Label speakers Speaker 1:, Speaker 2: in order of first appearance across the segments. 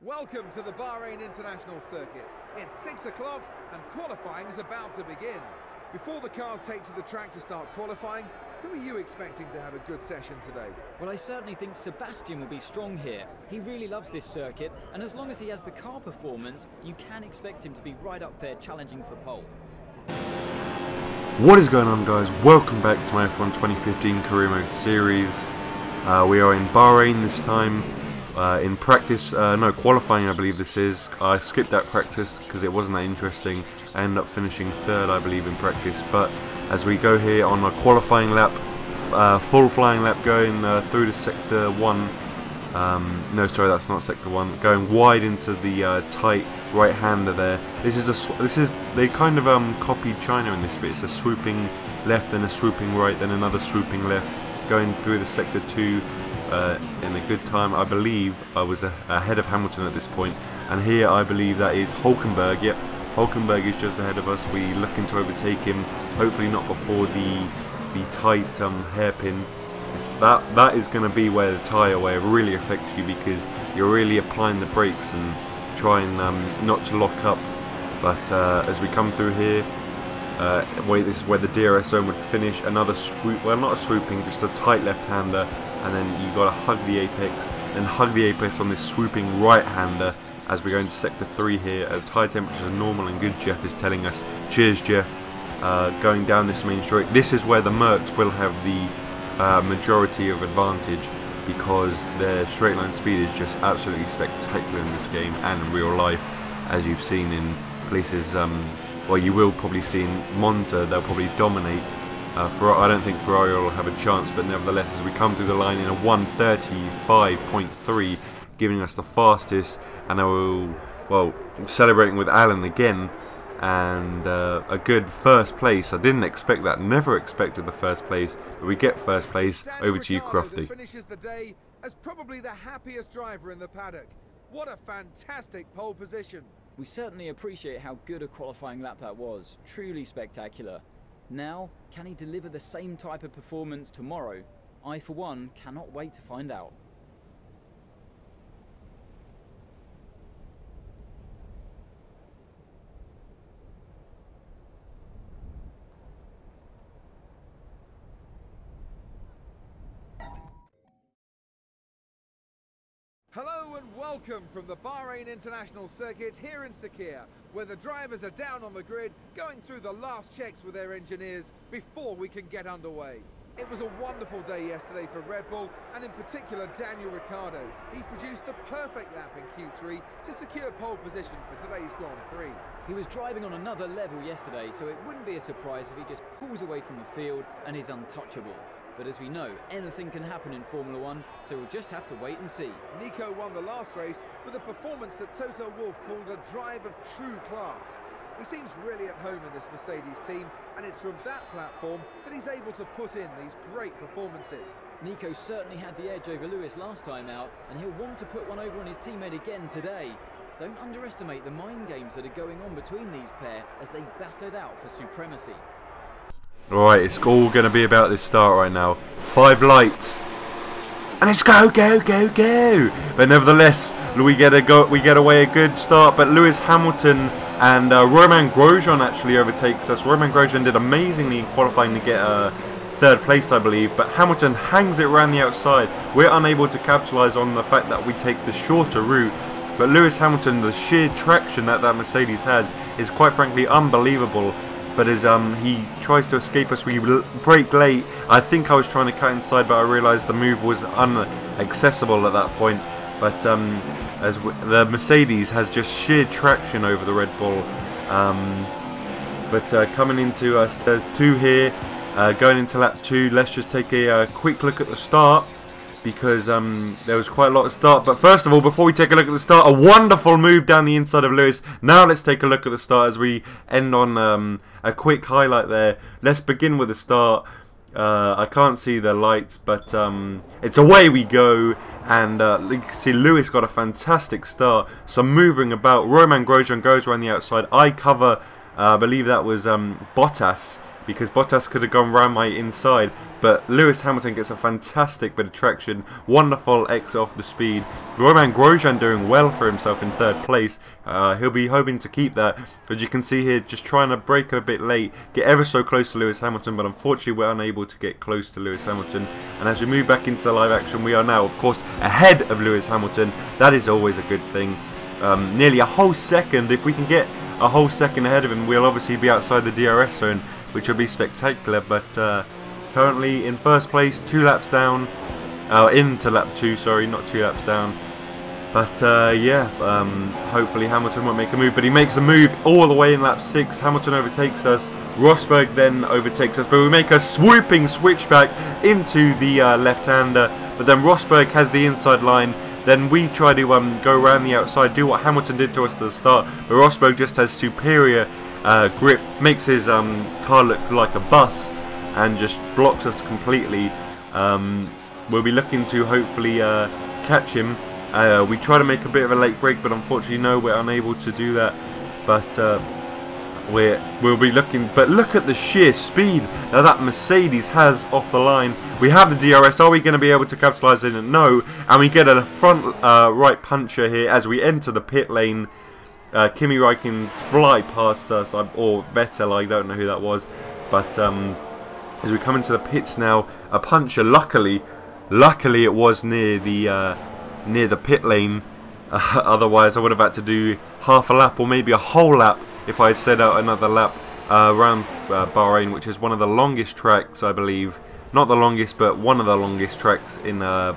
Speaker 1: Welcome to the Bahrain International Circuit. It's 6 o'clock and qualifying is about to begin. Before the cars take to the track to start qualifying, who are you expecting to have a good session today?
Speaker 2: Well, I certainly think Sebastian will be strong here. He really loves this circuit, and as long as he has the car performance, you can expect him to be right up there challenging for pole.
Speaker 3: What is going on, guys? Welcome back to my F1 2015 Career Mode Series. We are in Bahrain this time. In practice, no, qualifying I believe this is. I skipped that practice because it wasn't that interesting. I ended up finishing third I believe in practice, but as we go here on a qualifying lap, full flying lap going through to sector 1, no sorry, that's not sector 1, going wide into the tight right hander there. They kind of copied China in this bit. It's a swooping left, then a swooping right, then another swooping left, going through the sector 2 in a good time. I believe I was ahead of Hamilton at this point, and here I believe that is Hulkenberg. Yep, Hulkenberg is just ahead of us. We're looking to overtake him, hopefully not before the tight hairpin. That is going to be where the tyre wear really affects you, because you're really applying the brakes and trying not to lock up. But as we come through here, this is where the DRS zone would finish. Another swoop, well, not a swooping, just a tight left-hander, and then you got to hug the apex, then hug the apex on this swooping right-hander as we go into sector 3 here. Tyre temperatures are normal and good, Jeff is telling us. Cheers, Jeff. Going down this main straight. This is where the Mercs will have the majority of advantage, because their straight line speed is just absolutely spectacular in this game and in real life, as you've seen in places. Well, you will probably see in Monza, they'll probably dominate. I don't think Ferrari will have a chance, but nevertheless, as we come through the line in a 1:35.3, giving us the fastest, and I will, well, celebrating with Alan again, and a good first place. I didn't expect that, never expected the first place, but we get first place. Over to you, Crofty.
Speaker 1: Finishes the day as probably the happiest driver in the paddock. What a fantastic pole position.
Speaker 2: We certainly appreciate how good a qualifying lap that was. Truly spectacular. Now, can he deliver the same type of performance tomorrow? I, for one, cannot wait to find out.
Speaker 1: Hello and welcome from the Bahrain International Circuit here in Sakhir, where the drivers are down on the grid going through the last checks with their engineers before we can get underway. It was a wonderful day yesterday for Red Bull, and in particular Daniel Ricciardo. He produced the perfect lap in Q3 to secure pole position for today's Grand Prix.
Speaker 2: He was driving on another level yesterday, so it wouldn't be a surprise if he just pulls away from the field and is untouchable. But as we know, anything can happen in Formula 1, so we'll just have to wait and see.
Speaker 1: Nico won the last race with a performance that Toto Wolff called a drive of true class. He seems really at home in this Mercedes team, and it's from that platform that he's able to put in these great performances.
Speaker 2: Nico certainly had the edge over Lewis last time out, and he'll want to put one over on his teammate again today. Don't underestimate the mind games that are going on between these pair as they battle it out for supremacy.
Speaker 3: Alright, it's all going to be about this start right now. 5 lights. And it's go, go, go, go. But nevertheless, we get away a good start. But Lewis Hamilton and Romain Grosjean actually overtakes us. Romain Grosjean did amazingly in qualifying to get third place, I believe. But Hamilton hangs it around the outside. We're unable to capitalise on the fact that we take the shorter route. But Lewis Hamilton, the sheer traction that Mercedes has is quite frankly unbelievable. But as he tries to escape us, we brake late. I think I was trying to cut inside, but I realised the move was inaccessible at that point. But the Mercedes has just sheer traction over the Red Bull. Coming into us 2 here, going into lap 2, let's just take a quick look at the start, because there was quite a lot of start. But first of all, before we take a look at the start, a wonderful move down the inside of Lewis. Now let's take a look at the start as we end on a quick highlight there. Let's begin with the start. I can't see the lights, but it's away we go. And you can see Lewis got a fantastic start. Some moving about. Romain Grosjean goes around the outside. I cover, I believe that was Bottas, because Bottas could have gone round my inside. But Lewis Hamilton gets a fantastic bit of traction, wonderful exit off the speed. Romain Grosjean doing well for himself in 3rd place. He'll be hoping to keep that. As you can see here, just trying to brake a bit late, get ever so close to Lewis Hamilton, but unfortunately we're unable to get close to Lewis Hamilton. And as we move back into the live action, we are now, of course, ahead of Lewis Hamilton. That is always a good thing. Nearly a whole second. If we can get a whole second ahead of him, we'll obviously be outside the DRS zone, which will be spectacular. But currently in 1st place, 2 laps down, into lap 2, sorry, not 2 laps down. But yeah, hopefully Hamilton won't make a move, but he makes the move all the way in lap 6. Hamilton overtakes us, Rosberg then overtakes us, but we make a swooping switchback into the left-hander, but then Rosberg has the inside line. Then we try to go around the outside, do what Hamilton did to us at the start, but Rosberg just has superior grip, makes his car look like a bus, and just blocks us completely. We'll be looking to hopefully catch him. We try to make a bit of a late break, but unfortunately no, we're unable to do that. But we'll be looking. But look at the sheer speed that Mercedes has off the line. We have the DRS. Are we going to be able to capitalise in it? No. And we get a front right puncher here as we enter the pit lane. Kimi Räikkönen fly past us, or Vettel, I don't know who that was. But as we come into the pits now, a puncher. Luckily it was near the pit lane. Otherwise, I would have had to do half a lap or maybe a whole lap if I had set out another lap around Bahrain, which is one of the longest tracks, I believe. Not the longest, but one of the longest tracks in the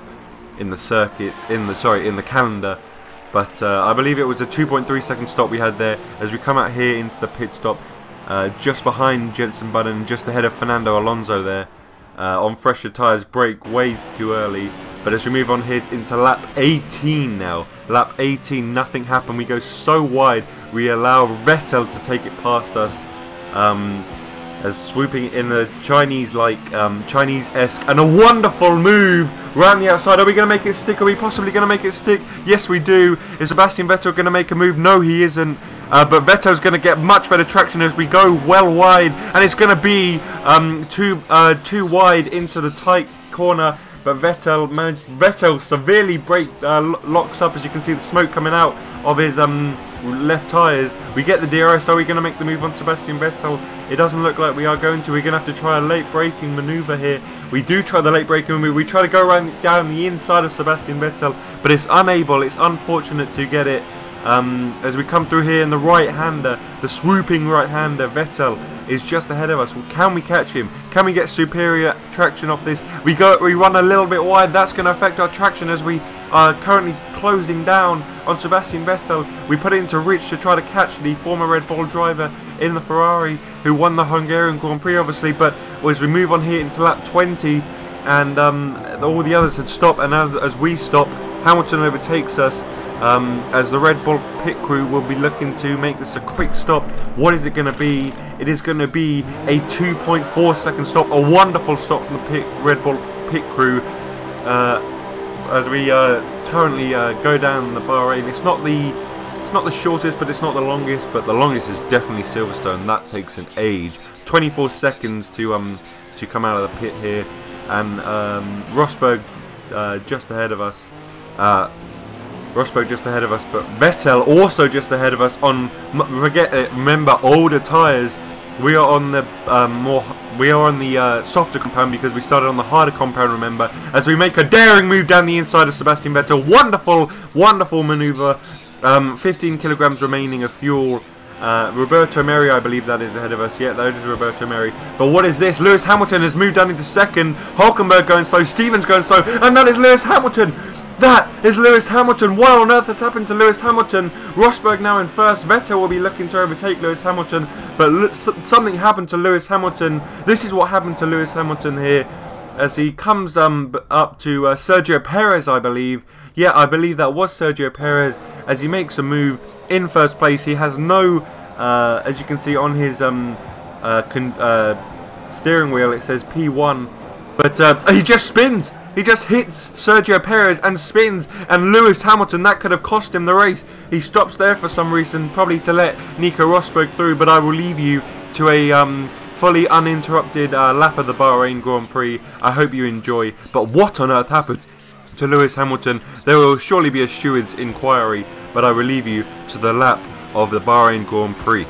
Speaker 3: circuit, in the calendar. But I believe it was a 2.3 second stop we had there as we come out here into the pit stop. Just behind Jenson Button, just ahead of Fernando Alonso there. On fresher tyres, brake way too early. But as we move on here into lap 18 now. Lap 18, nothing happened. We go so wide, we allow Vettel to take it past us. As swooping in the Chinese-esque, and a wonderful move round the outside. Are we going to make it stick? Are we possibly going to make it stick? Yes, we do. Is Sebastian Vettel going to make a move? No, he isn't. But Vettel's going to get much better traction as we go well wide, and it's going to be too wide into the tight corner. But Vettel severely locks up, as you can see the smoke coming out of his left tyres. We get the DRS. Are we going to make the move on Sebastian Vettel? It doesn't look like we are going to. We're going to have to try a late braking manoeuvre here. We do try the late braking manoeuvre. We try to go down the inside of Sebastian Vettel, but it's unable. It's unfortunate to get it. As we come through here in the right-hander, the swooping right-hander, Vettel is just ahead of us. Can we catch him? Can we get superior traction off this? We run a little bit wide. That's going to affect our traction as we are currently closing down on Sebastian Vettel. We put it into Rich to try to catch the former Red Bull driver in the Ferrari who won the Hungarian Grand Prix, obviously. But as we move on here into lap 20, and all the others had stopped, and as we stop, Hamilton overtakes us. As the Red Bull pit crew will be looking to make this a quick stop. What is it going to be? It is going to be a 2.4 second stop, a wonderful stop from the Red Bull pit crew. As we currently go down the Bahrain, it's not the shortest, but it's not the longest. But the longest is definitely Silverstone. That takes an age. 24 seconds to come out of the pit here, and Rosberg just ahead of us. Rosberg just ahead of us, but Vettel also just ahead of us on, remember, older tyres. We are on the softer compound because we started on the harder compound, remember, as we make a daring move down the inside of Sebastian Vettel. Wonderful manoeuvre. 15 kilograms remaining of fuel. Roberto Merri, I believe that is ahead of us. Yeah, that is Roberto Merri. But what is this? Lewis Hamilton has moved down into second. Hulkenberg going slow. Stevens going slow. And that is Lewis Hamilton. That is Lewis Hamilton. What on earth has happened to Lewis Hamilton? Rosberg now in first. Vettel will be looking to overtake Lewis Hamilton. But something happened to Lewis Hamilton. This is what happened to Lewis Hamilton here. As he comes up to Sergio Perez, I believe. Yeah, I believe that was Sergio Perez. As he makes a move in first place. He has no, as you can see on his steering wheel, it says P1. But he just spins. He just hits Sergio Perez and spins, and Lewis Hamilton, that could have cost him the race. He stops there for some reason, probably to let Nico Rosberg through, but I will leave you to a fully uninterrupted lap of the Bahrain Grand Prix. I hope you enjoy. But what on earth happened to Lewis Hamilton? There will surely be a steward's inquiry, but I will leave you to the lap of the Bahrain Grand Prix.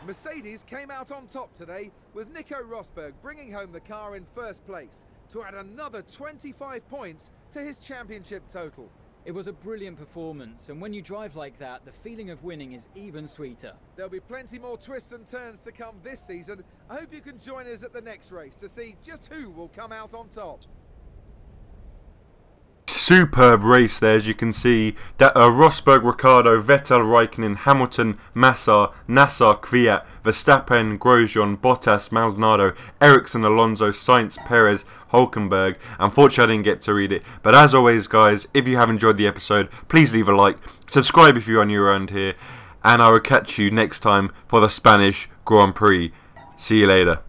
Speaker 1: Mercedes came out on top today, with Nico Rosberg bringing home the car in first place to add another 25 points to his championship total.
Speaker 2: It was a brilliant performance, and when you drive like that, the feeling of winning is even sweeter.
Speaker 1: There'll be plenty more twists and turns to come this season. I hope you can join us at the next race to see just who will come out on top.
Speaker 3: Superb race there, as you can see. That Rosberg, Ricciardo, Vettel, Raikkonen, Hamilton, Massa, Nasser, Kvyat, Verstappen, Grosjean, Bottas, Maldonado, Ericsson, Alonso, Sainz, Perez, Hulkenberg. Unfortunately I didn't get to read it, but as always guys, if you have enjoyed the episode, please leave a like, subscribe if you are new around here, and I will catch you next time for the Spanish Grand Prix. See you later.